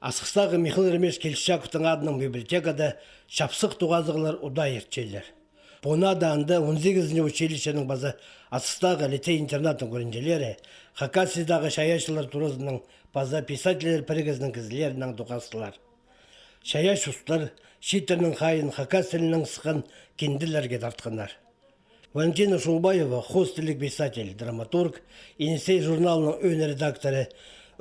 Асықстағы Михаил Ремеш Келшаковтың адының библиотекада шапсық туғазығылар ұда ертчейлер. Бұна даанды 18-ні училищенің базы Асықстағы лицей-интернатын көрінжелері, Хакасиядағы шаяшылар турызының база писателер пірігізінің кізілерінің туғасылар. Шаяш ұстар шитерінің қайын Хакасияның сықын кенділерге тартқанар. Валентина Шулбаева, хостелік писатель, драматург, Енисей журналының өн редакторы,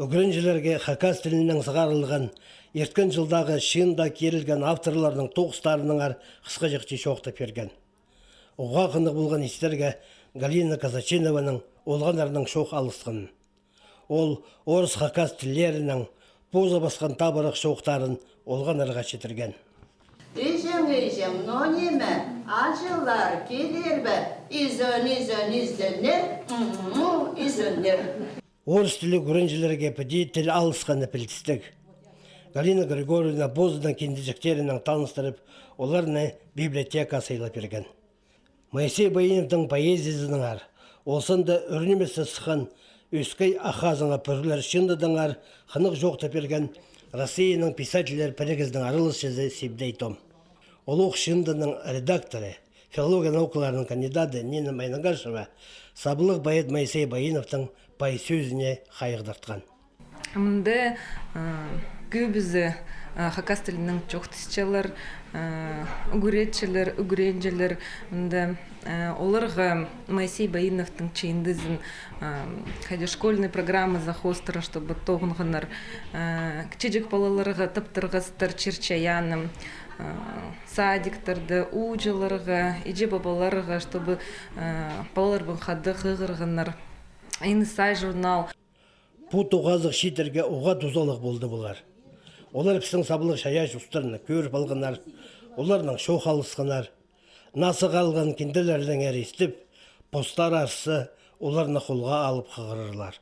үгірінжілерге Хакас тілінің сығарылған, ерткен жылдағы шында керілген авторлардың тоғыстарының ар қысқа жықчы шоқтап берген. Оға қынық болған істерге Галина Казачинованың олғанарының шоқ алысқын. Ол орыс Хакас тілерінің поза басқан табырық шоқтарын олғанарға шетірген. Үйзен, но неме, ажылар келер бі, изөнер, Орыс тілі көрінжілерге пәді тіл алысқаны пілтістік. Галина Григорьевна бозыдан кендежектерінің таныстырып, оларны библиотека сыйлап берген. Моисей Байыновтың поэзиясының ар, олсында үрнемесі сыққан өскай ахазыңа пүрлер шындыдың ар, қынық жоқтап берген Россияның писателер пірігіздің арылыс жезі Сибдейтом. Олық шындының редакторы, филология наукаларының кандидаты Нина Майнагашева сабылық байет Моисей Байыновтың пай сөзіне қайығдартқан. Мұнда көбізі Хакас тілінің жоқтысчалар, үгіретчілер, үгіренжілер, оларға Моисей Байыновтың чейіндізін школьный программы захостыра, чтобы тоғынғынар кчеджік балаларға таптырғастар черчаяным, садиктарды, уджыларға, иже бабаларға, чтобы балалар бұн қады қығырғынар. Енисей журнал. Бұ тоғазық шитерге оға тузалық болды бұлар. Олар пісің сабылық шаяш ұстарына көріп алғанар, оларның шоқ алысқанар, насы қалған кенделердің әрестіп, постар арсы оларына қолға алып қығырырлар.